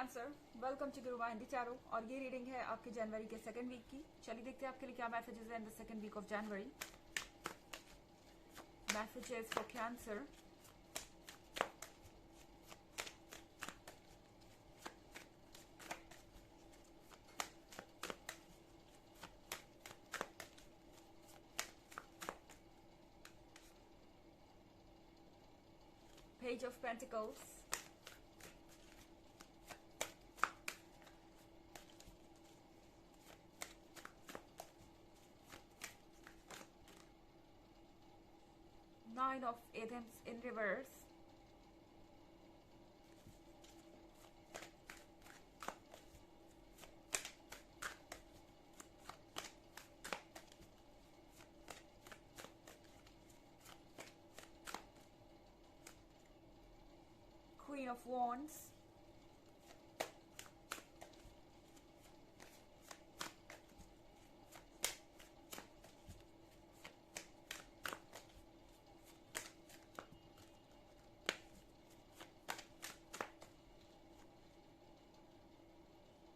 Cancer, welcome to Guruva Hindi tarot. और ये reading है आपके जनवरी के सेकंड वीक की। चलिए देखते हैं आपके लिए क्या मैसेजेस है in the second week of January. Messages for Cancer. Page of Pentacles, Nine of Athens in reverse, Queen of Wands,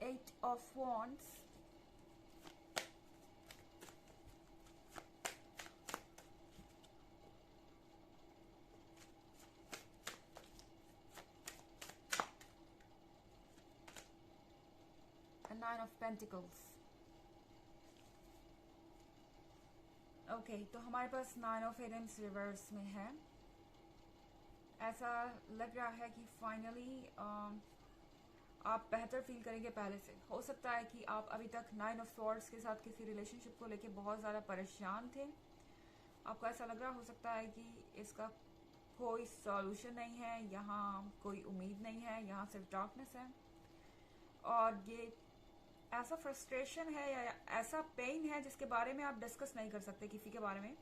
Eight of Wands, and Nine of Pentacles. Okay तो हमारे पास नाइन ऑफ एडेंस रिवर्स में है। ऐसा लग रहा है कि finally आप बेहतर फील करेंगे पहले से। हो सकता है कि आप अभी तक नाइन ऑफ स्वॉर्ड्स के साथ किसी रिलेशनशिप को लेके बहुत ज़्यादा परेशान थे। आपको ऐसा लग रहा हो सकता है कि इसका कोई सॉल्यूशन नहीं है, यहाँ कोई उम्मीद नहीं है, यहाँ सिर्फ डार्कनेस है। और ये ऐसा फ्रस्ट्रेशन है या ऐसा पेन है जिसके बारे में आप डिस्कस नहीं कर सकते किसी के बारे में,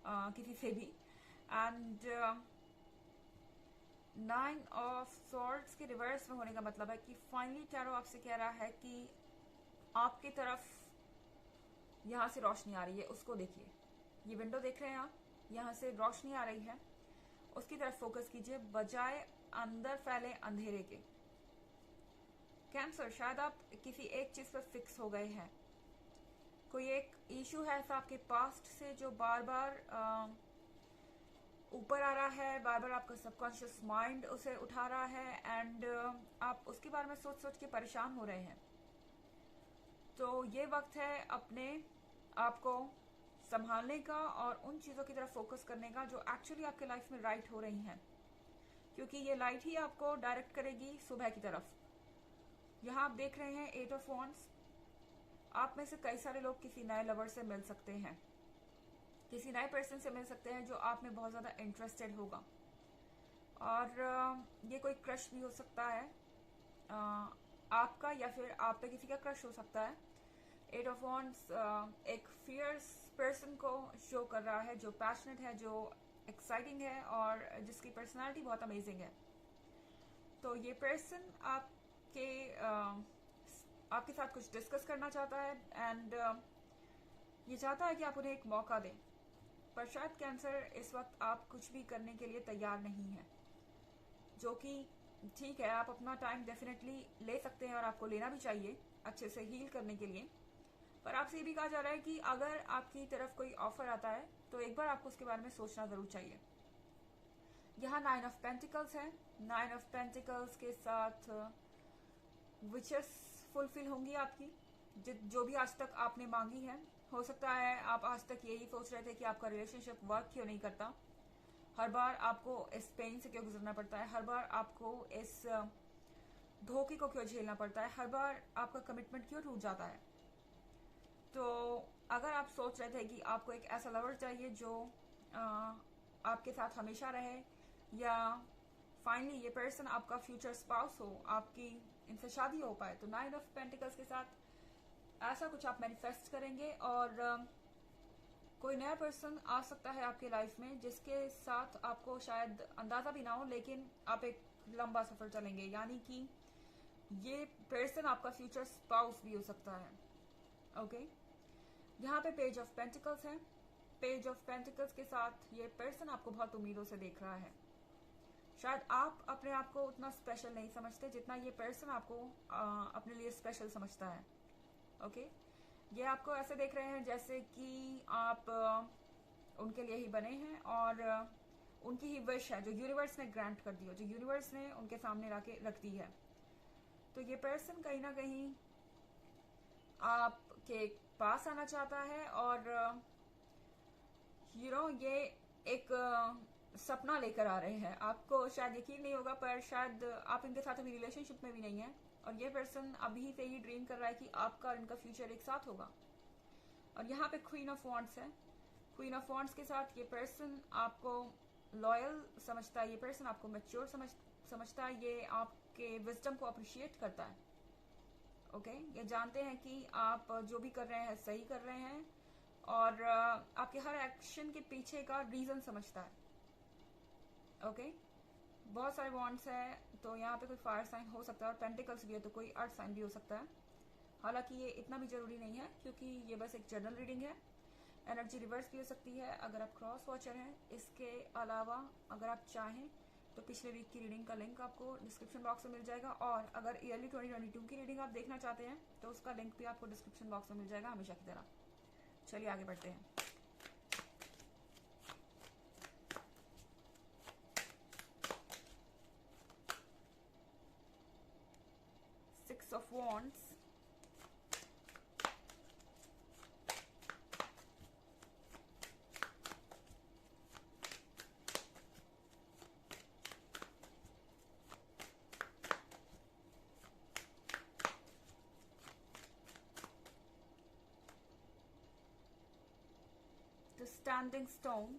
किसी से भी। एंड नाइन ऑफ सॉर्ड्स के रिवर्स में होने का मतलब है कि फाइनली टैरो आपसे कह रहा है कि आपकी तरफ यहाँ से रोशनी आ रही है। उसको देखिए, ये विंडो देख रहे हैं आप, यहाँ से रोशनी आ रही है, उसकी तरफ फोकस कीजिए बजाय अंदर फैले अंधेरे के। कैंसर, शायद आप किसी एक चीज पर फिक्स हो गए हैं। कोई एक इशू है ऐसा आपके पास्ट से जो बार बार ऊपर आ रहा है, बार बार आपका सबकॉन्शियस माइंड उसे उठा रहा है एंड आप उसके बारे में सोच सोच के परेशान हो रहे हैं। तो ये वक्त है अपने आप को संभालने का और उन चीजों की तरफ फोकस करने का जो एक्चुअली आपके लाइफ में राइट हो रही हैं, क्योंकि ये लाइट ही आपको डायरेक्ट करेगी सुबह की तरफ। यहाँ आप देख रहे हैं एट ऑफ वॉन्ड्स। आप में से कई सारे लोग किसी नए लवर से मिल सकते हैं, किसी नए पर्सन से मिल सकते हैं जो आप में बहुत ज्यादा इंटरेस्टेड होगा। और ये कोई क्रश भी हो सकता है आपका, या फिर आप पे किसी का क्रश हो सकता है। एट ऑफ वॉन्ड्स एक फियर्स पर्सन को शो कर रहा है जो पैशनेट है, जो एक्साइटिंग है और जिसकी पर्सनालिटी बहुत अमेजिंग है। तो ये पर्सन आपके साथ कुछ डिस्कस करना चाहता है एंड ये चाहता है कि आप उन्हें एक मौका दें। पर शायद कैंसर इस वक्त आप कुछ भी करने के लिए तैयार नहीं है, जो कि ठीक है। आप अपना टाइम डेफिनेटली ले सकते हैं और आपको लेना भी चाहिए अच्छे से हील करने के लिए। पर आपसे ये भी कहा जा रहा है कि अगर आपकी तरफ कोई ऑफर आता है तो एक बार आपको उसके बारे में सोचना जरूर चाहिए। यहाँ नाइन ऑफ पेंटिकल्स है। नाइन ऑफ पेंटिकल्स के साथ विशेस फुलफिल होंगी आपकी, जो भी आज तक आपने मांगी है। हो सकता है आप आज तक यही सोच रहे थे कि आपका रिलेशनशिप वर्क क्यों नहीं करता, हर बार आपको इस पेन से क्यों गुजरना पड़ता है, हर बार आपको इस धोखे को क्यों झेलना पड़ता है, हर बार आपका कमिटमेंट क्यों टूट जाता है। तो अगर आप सोच रहे थे कि आपको एक ऐसा लवर चाहिए जो आपके साथ हमेशा रहे, या फाइनली ये पर्सन आपका फ्यूचर स्पाउस हो, आपकी इनसे शादी हो पाए, तो नाइन ऑफ पेंटिकल्स के साथ ऐसा कुछ आप मैनिफेस्ट करेंगे। और कोई नया पर्सन आ सकता है आपके लाइफ में जिसके साथ आपको शायद अंदाजा भी ना हो, लेकिन आप एक लंबा सफर चलेंगे। यानी कि ये पर्सन आपका फ्यूचर स्पाउस भी हो सकता है। ओके, यहाँ पे पेज ऑफ पेंटिकल्स है। पेज ऑफ पेंटिकल्स के साथ ये पर्सन आपको बहुत उम्मीदों से देख रहा है। शायद आप अपने आप को उतना स्पेशल नहीं समझते जितना ये पर्सन आपको अपने लिए स्पेशल समझता है। ओके, ये आपको ऐसे देख रहे हैं जैसे कि आप उनके लिए ही बने हैं और उनकी ही विश है जो यूनिवर्स ने ग्रांट कर दी हो, जो यूनिवर्स ने उनके सामने रख दी है। तो ये पर्सन कहीं ना कहीं आपके पास आना चाहता है और ये एक सपना लेकर आ रहे हैं। आपको शायद यकीन नहीं होगा पर शायद आप इनके साथ अभी रिलेशनशिप में भी नहीं है और ये पर्सन अभी से ही ड्रीम कर रहा है कि आपका और इनका फ्यूचर एक साथ होगा। और यहाँ पे क्वीन ऑफ वॉन्ड्स है। क्वीन ऑफ वॉन्ड्स के साथ ये पर्सन आपको लॉयल समझता है, ये पर्सन आपको मैच्योर समझता है, ये आपके विजडम को अप्रिशिएट करता है। ओके, ये जानते हैं कि आप जो भी कर रहे हैं सही कर रहे हैं और आपके हर एक्शन के पीछे का रीजन समझता है। ओके, बहुत सारे वॉन्ड्स है तो यहाँ पे कोई फायर साइन हो सकता है और पेंटिकल्स भी है तो कोई अर्थ साइन भी हो सकता है। हालांकि ये इतना भी जरूरी नहीं है क्योंकि ये बस एक जनरल रीडिंग है। एनर्जी रिवर्स भी हो सकती है अगर आप क्रॉस वॉचर हैं। इसके अलावा अगर आप चाहें तो पिछले वीक की रीडिंग का लिंक आपको डिस्क्रिप्शन बॉक्स में मिल जाएगा और अगर ईयरली 2022 की रीडिंग आप देखना चाहते हैं तो उसका लिंक भी आपको डिस्क्रिप्शन बॉक्स में मिल जाएगा हमेशा की तरह। चलिए आगे बढ़ते हैं। Six of Wands, the Standing Stone,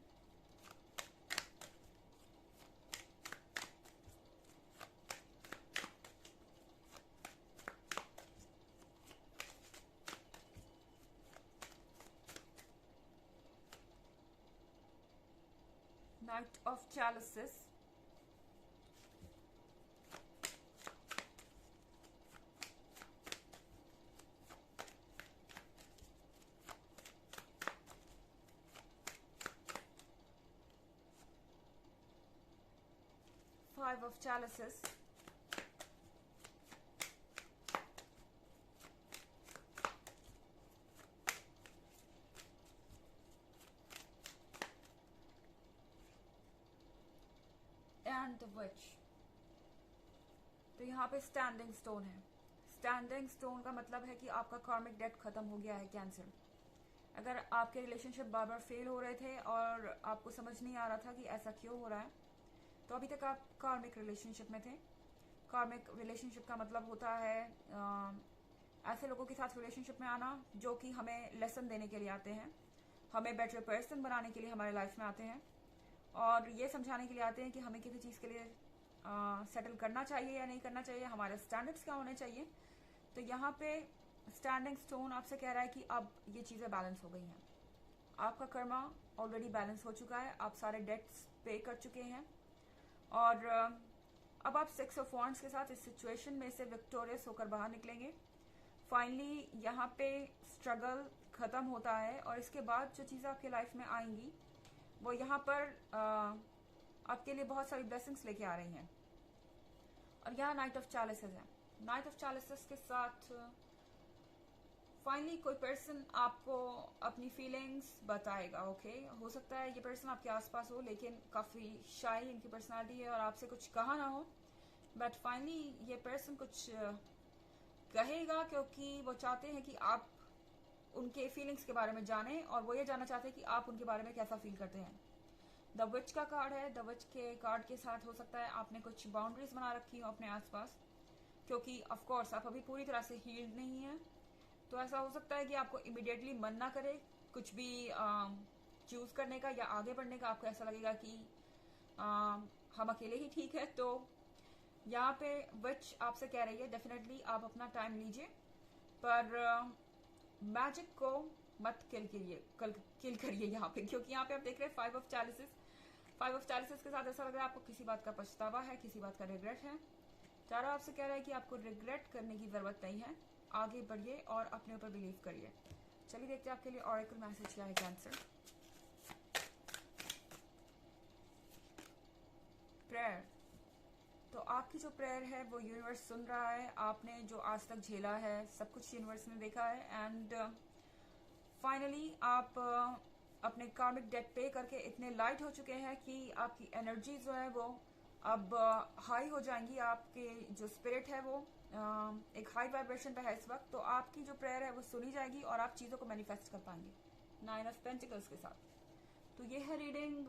Knight of Chalices, Five of Chalices, and the Witch। तो यहाँ पे स्टैंडिंग स्टोन है। स्टैंडिंग स्टोन का मतलब है कि आपका कार्मिक डेट खत्म हो गया है, कैंसर। अगर आपके रिलेशनशिप बार बार फेल हो रहे थे और आपको समझ नहीं आ रहा था कि ऐसा क्यों हो रहा है तो अभी तक आप कार्मिक रिलेशनशिप में थे। कार्मिक रिलेशनशिप का मतलब होता है ऐसे लोगों के साथ रिलेशनशिप में आना जो कि हमें लेसन देने के लिए आते हैं, हमें बेटर पर्सन बनाने के लिए हमारे लाइफ में आते हैं और ये समझाने के लिए आते हैं कि हमें किसी चीज़ के लिए सेटल करना चाहिए या नहीं करना चाहिए, हमारे स्टैंडर्ड्स क्या होने चाहिए। तो यहाँ पे स्टैंडिंग स्टोन आपसे कह रहा है कि अब ये चीज़ें बैलेंस हो गई हैं, आपका कर्मा ऑलरेडी बैलेंस हो चुका है, आप सारे डेट्स पे कर चुके हैं और अब आप 6 ऑफ वॉन्ड्स के साथ इस सिचुएशन में से विक्टोरियस होकर बाहर निकलेंगे। फाइनली यहाँ पे स्ट्रगल खत्म होता है और इसके बाद जो चीज़ें आपके लाइफ में आएंगी वो यहाँ पर आपके लिए बहुत सारी ब्लेसिंग्स लेके आ रही हैं। और यहाँ नाइट ऑफ चैलिसेस है। नाइट ऑफ चैलिसेस के साथ फाइनली कोई पर्सन आपको अपनी फीलिंग्स बताएगा। ओके, हो सकता है ये पर्सन आपके आसपास हो लेकिन काफ़ी शाई इनकी पर्सनालिटी है और आपसे कुछ कहा ना हो, बट फाइनली ये पर्सन कुछ कहेगा क्योंकि वो चाहते हैं कि आप उनके फीलिंग्स के बारे में जानें और वो ये जानना चाहते हैं कि आप उनके बारे में कैसा फील करते हैं। द विच का कार्ड है। द विच के कार्ड के साथ हो सकता है आपने कुछ बाउंड्रीज बना रखी हो अपने आसपास क्योंकि ऑफ कोर्स आप अभी पूरी तरह से हील्ड नहीं है। तो ऐसा हो सकता है कि आपको इमिडिएटली मन ना करे कुछ भी चूज करने का या आगे बढ़ने का। आपको ऐसा लगेगा कि हम अकेले ही ठीक है। तो यहाँ पे विच आपसे कह रही है डेफिनेटली आप अपना टाइम लीजिए पर मैजिक को मत किल करिए यहाँ पे, क्योंकि यहाँ पे आप देख रहे हैं 5 ऑफ चैलिसेस। 5 ऑफ चैलिसेस के साथ ऐसा लग रहा है आपको किसी बात का पछतावा है, किसी बात का रिग्रेट है। टारो आपसे कह रहा है कि आपको रिग्रेट करने की जरूरत नहीं है, आगे बढ़िए और अपने ऊपर बिलीव करिए। चलिए देखते हैं आपके लिए ऑरेकल मैसेज क्या है कैंसर। प्रेयर, तो आपकी जो प्रेयर है वो यूनिवर्स सुन रहा है। आपने जो आज तक झेला है सब कुछ यूनिवर्स ने देखा है, एंड फाइनली आप अपने कार्मिक डेट पे करके इतने लाइट हो चुके हैं कि आपकी एनर्जी जो है वो अब हाई हो जाएंगी। आपके जो स्पिरिट है वो एक हाई वाइब्रेशन पे है इस वक्त, तो आपकी जो प्रेयर है वो सुनी जाएगी और आप चीज़ों को मैनिफेस्ट कर पाएंगे 9 ऑफ पेंटिकल्स के साथ। तो ये है रीडिंग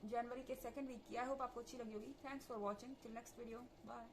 जनवरी के 2nd वीक की। आई होप आपको अच्छी लगी होगी। Thanks for watching. Till next video, bye.